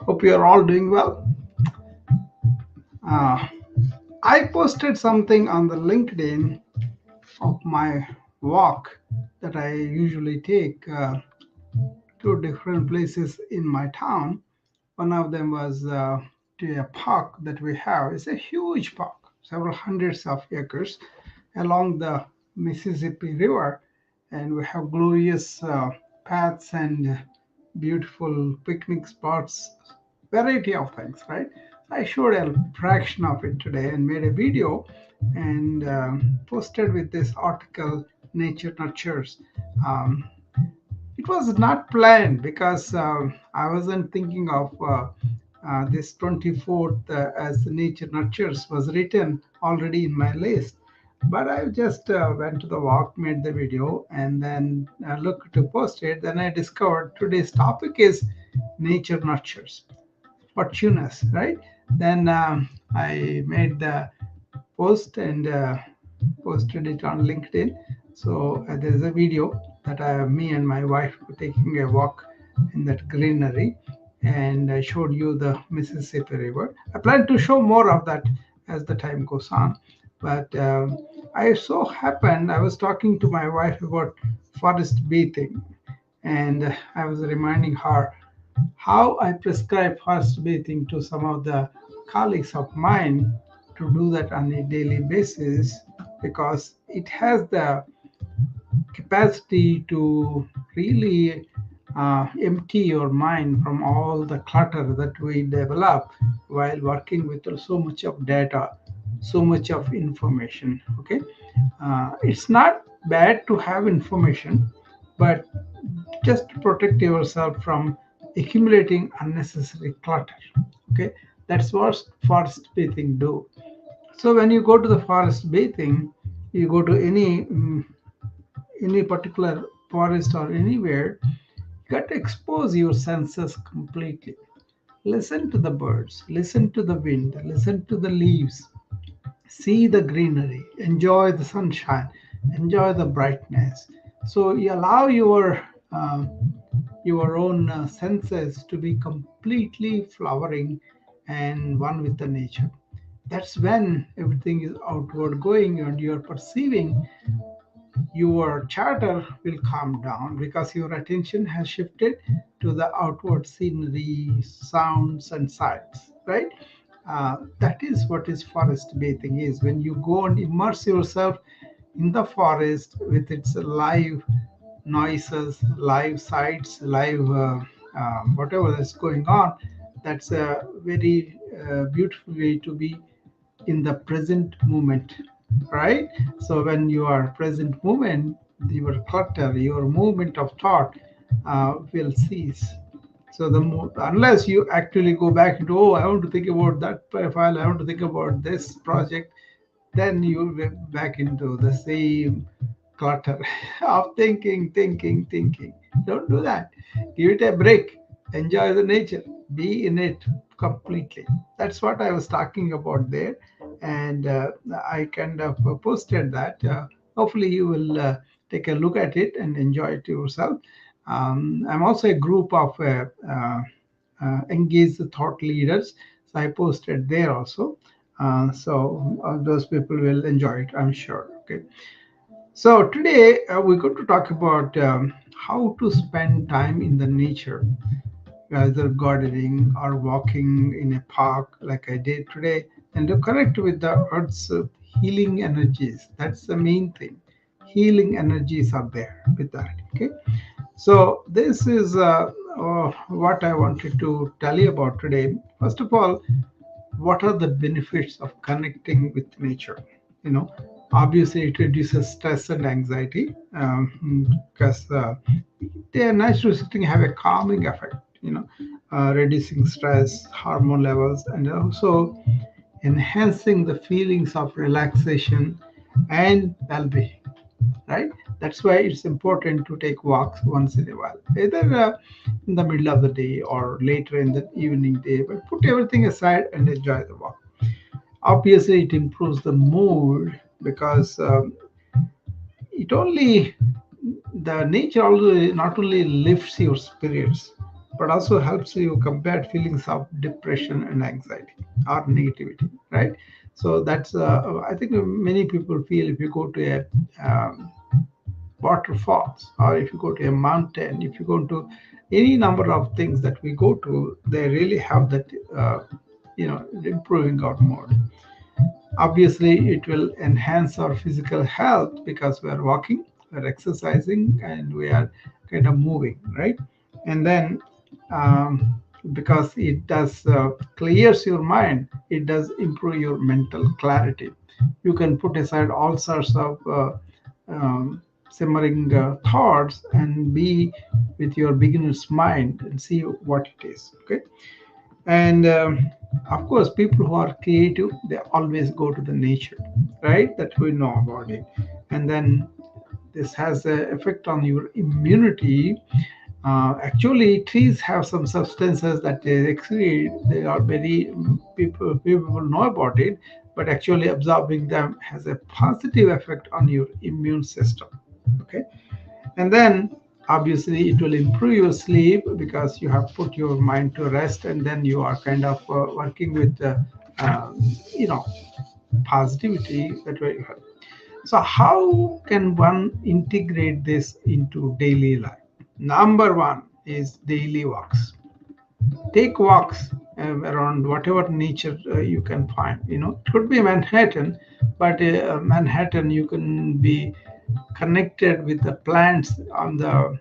Hope you're all doing well. Uh, I posted something on the LinkedIn of my walk that I usually take to different places in my town. One of them was to a park that we have. It's a huge park, several hundreds of acres along the Mississippi River, and we have glorious paths and beautiful picnic spots, variety of things, right? I showed a fraction of it today and made a video and posted with this article, Nature Nurtures. Um, it was not planned because I wasn't thinking of this 24th as Nature Nurtures was written already in my list. But I just went to the walk, made the video, and then looked to post it. Then I discovered today's topic is Nature Nurtures, Fortunas, right? Then I made the post and posted it on LinkedIn. So there's a video that me and my wife were taking a walk in that greenery, and I showed you the Mississippi River. I plan to show more of that as the time goes on. But I so happened I was talking to my wife about forest bathing, and I was reminding her how I prescribe forest bathing to some of the colleagues of mine to do that on a daily basis because it has the capacity to really empty your mind from all the clutter that we develop while working with so much of data, so much of information. Okay, it's not bad to have information, but just to protect yourself from accumulating unnecessary clutter. Okay, that's what forest bathing do. So when you go to the forest bathing, you go to any particular forest or anywhere, you got to expose your senses completely. Listen to the birds, listen to the wind, listen to the leaves, see the greenery, enjoy the sunshine, enjoy the brightness. So you allow your own senses to be completely flowering and one with the nature. That's when everything is outward going and you're perceiving your chatter will calm down because your attention has shifted to the outward scenery, sounds, and sights, right? That is what is forest bathing is. When you go and immerse yourself in the forest with its live noises, live sights, live whatever is going on, that's a very beautiful way to be in the present moment, right? So when you are present moment, your clutter, your movement of thought will cease. So unless you actually go back into, oh, I want to think about that file, I want to think about this project, then you will get back into the same clutter of thinking. Don't do that. Give it a break. Enjoy the nature. Be in it completely. That's what I was talking about there. And I kind of posted that. Hopefully, you will take a look at it and enjoy it yourself. I'm also a group of engaged thought leaders. So I posted there also. So those people will enjoy it, I'm sure. Okay. So today we're going to talk about how to spend time in the nature, either gardening or walking in a park like I did today, and to connect with the earth's healing energies. That's the main thing. Healing energies are there with that. Okay. So this is what I wanted to tell you about today. First of all, what are the benefits of connecting with nature? You know, obviously it reduces stress and anxiety because the natural setting have a calming effect. Reducing stress, hormone levels, and also enhancing the feelings of relaxation and well-being, right? That's why it's important to take walks once in a while, either in the middle of the day or later in the evening day, but put everything aside and enjoy the walk. Obviously it improves the mood because it only the nature also not only lifts your spirits, but also helps you combat feelings of depression and anxiety or negativity, right? So that's I think many people feel if you go to a waterfalls, or if you go to a mountain, if you go to any number of things that we go to, they really have that improving our mood. Obviously, it will enhance our physical health because we are walking, we're exercising, and we are kind of moving, right? And then, because it does clears your mind, it does improve your mental clarity. You can put aside all sorts of simmering thoughts and be with your beginner's mind and see what it is. Okay, and of course people who are creative, they always go to the nature, right? That we know about it. And then this has an effect on your immunity. Actually, trees have some substances that they excrete. They are very people know about it, but actually absorbing them has a positive effect on your immune system. Okay, and then obviously it will improve your sleep because you have put your mind to rest, and then you are kind of working with um, you know positivity that way you have. So how can one integrate this into daily life? Number one is daily walks. Take walks around whatever nature you can find. It could be Manhattan, but Manhattan you can be connected with the plants on the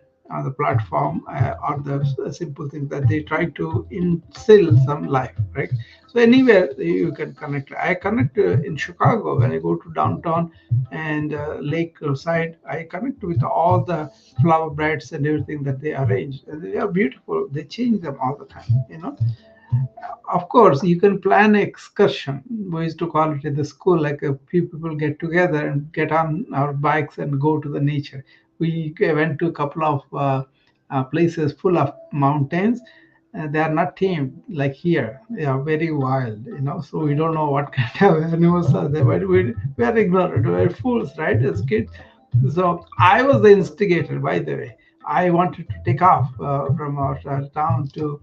platform, or the simple thing that they try to instill some life, right? So anywhere you can connect. I connect in Chicago when I go to downtown and lake side. I connect with all the flower beds and everything that they arrange. And they are beautiful. They change them all the time. Of course, you can plan an excursion. We used to call it in the school, like a few people get together and get on our bikes and go to the nature. We went to a couple of places full of mountains. They are not tamed like here. They are very wild. So we don't know what kind of animals are there. But we are ignorant. We are fools, right, as kids. So I was the instigator, by the way. I wanted to take off from our town to.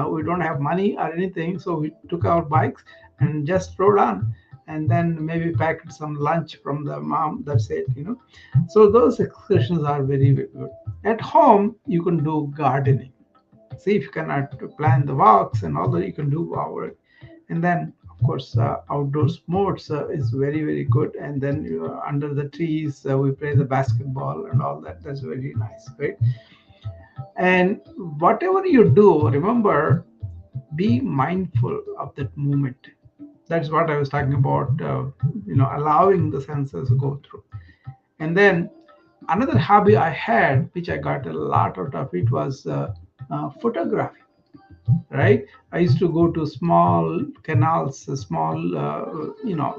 We don't have money or anything, so we took our bikes and just rode on, and then maybe packed some lunch from the mom. That's it. So those excursions are very, very good. At home, you can do gardening. See if you cannot plan the walks and all that, you can do our. And then of course outdoor sports is very, very good. And then under the trees we play the basketball and all that. That's very nice, right? And whatever you do, remember, be mindful of that moment. That's what I was talking about, allowing the senses to go through. And then another hobby I had, which I got a lot out of it, was photography, right? I used to go to small canals, small,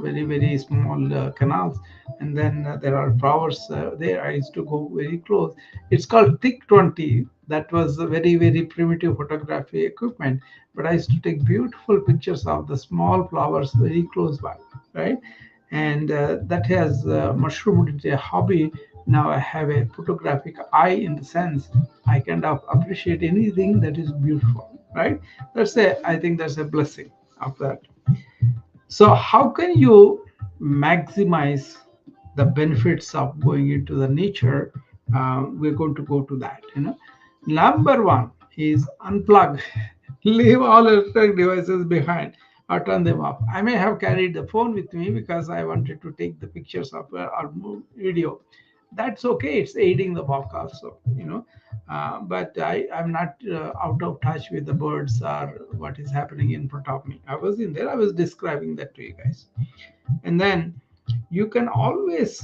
very, very small canals, and then there are flowers there. I used to go very close. It's called Thick 20. That was a very, very primitive photography equipment, but I used to take beautiful pictures of the small flowers very close by, right? And that has mushroomed into a hobby. Now I have a photographic eye, in the sense I kind of appreciate anything that is beautiful, right? I think that's a blessing of that. So how can you maximize the benefits of going into the nature? We're going to go to that. Number one is unplug. Leave all electronic devices behind or turn them off. I may have carried the phone with me because I wanted to take the pictures of or video. That's okay. It's aiding the walk also. But I'm not out of touch with the birds or what is happening in front of me. I was in there. I was describing that to you guys. And then you can always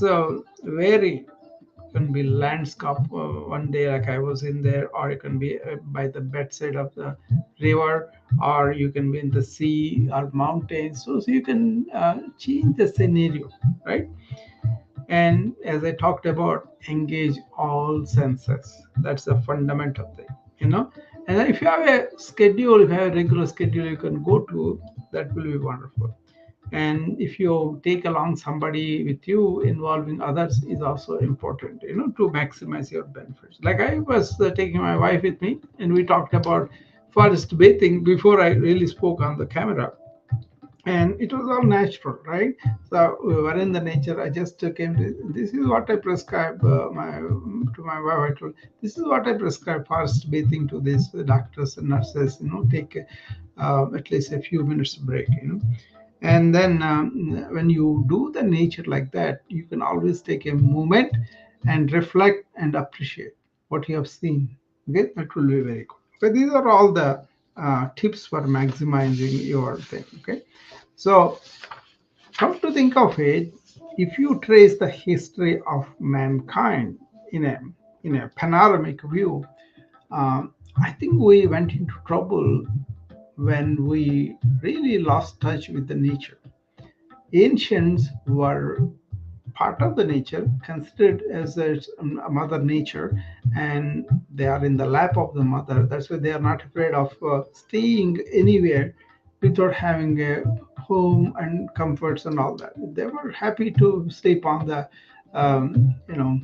vary. It can be landscape one day, like I was in there, or it can be by the bedside of the river, or you can be in the sea or mountains. So you can change the scenario, right? And as I talked about, engage all senses. That's a fundamental thing. And if you have a schedule, if you have a regular schedule you can go to, that will be wonderful. And if you take along somebody with you, involving others is also important, to maximize your benefits. Like I was taking my wife with me, and we talked about forest bathing before I really spoke on the camera, and it was all natural, right? So we were in the nature. I just came to, this is what I prescribe my to my wife. I told, this is what I prescribe forest bathing to these doctors and nurses, take at least a few minutes break, and then when you do the nature like that, you can always take a moment and reflect and appreciate what you have seen. Okay, that will be very good. So these are all the tips for maximizing your thing. Okay, so come to think of it, if you trace the history of mankind in a panoramic view, I think we went into trouble when we really lost touch with the nature. Ancients were part of the nature, considered as a mother nature, and they are in the lap of the mother. That's why they are not afraid of staying anywhere without having a home and comforts and all that. They were happy to sleep on the um, you know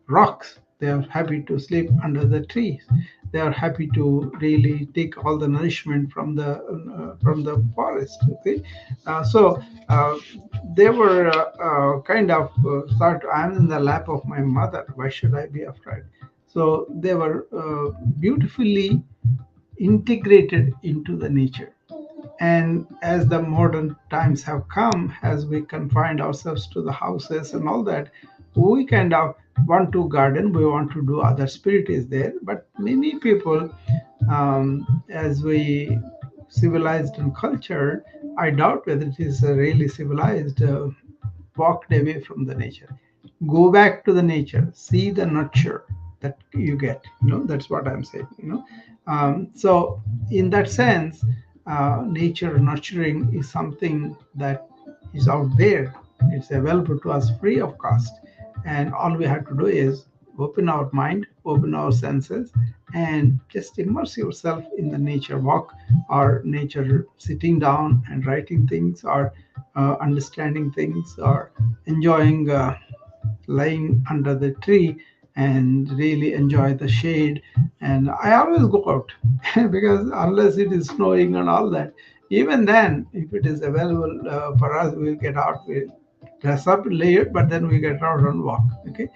rocks. They are happy to sleep under the trees. They are happy to really take all the nourishment from the forest. Okay, so they were kind of thought, I'm in the lap of my mother. Why should I be afraid? So they were beautifully integrated into the nature. And as the modern times have come, as we confined ourselves to the houses and all that, we kind of want to garden, we want to do other spirit is there. But many people, as we civilized and cultured, I doubt whether it is really civilized, walked away from the nature. Go back to the nature, see the nurture that you get. That's what I'm saying. So in that sense, nature nurturing is something that is out there. It's available to us free of cost, and all we have to do is open our mind, open our senses, and just immerse yourself in the nature walk, or nature sitting down and writing things, or understanding things, or enjoying lying under the tree and really enjoy the shade. And I always go out because unless it is snowing and all that, even then, if it is available for us, we'll get out. We'll dress up layered, but then we get out and walk. Okay,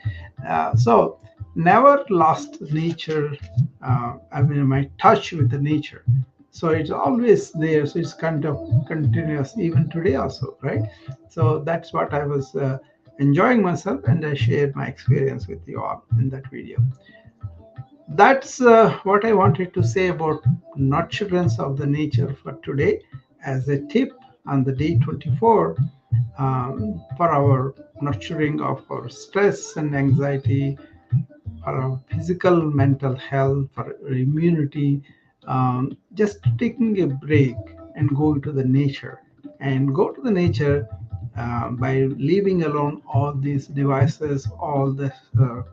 so never lost nature. I mean, my touch with the nature. So it's always there. So it's kind of continuous even today also, right? So that's what I was enjoying myself, and I shared my experience with you all in that video. That's what I wanted to say about nurturance of the nature for today, as a tip on the day 24, for our nurturing of our stress and anxiety, for our physical, mental health, for our immunity, just taking a break and going to the nature, and go to the nature by leaving alone all these devices, all this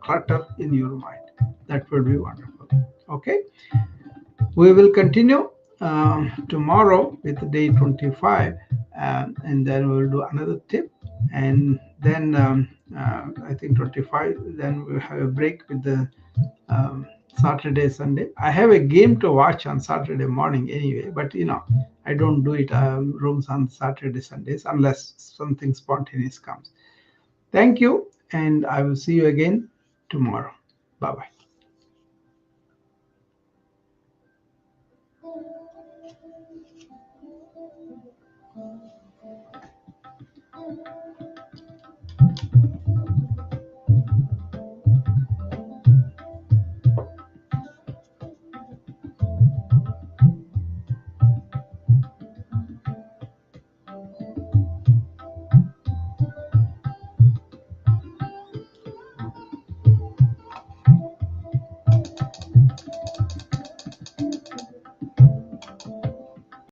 clutter in your mind. That would be wonderful. Okay, we will continue tomorrow with day 25, and then we'll do another tip, and then I think 25, then we'll have a break with the um, Saturday, Sunday. I have a game to watch on Saturday morning anyway, but I don't do it rooms on Saturday, Sundays unless something spontaneous comes. Thank you, and I will see you again tomorrow. Bye bye.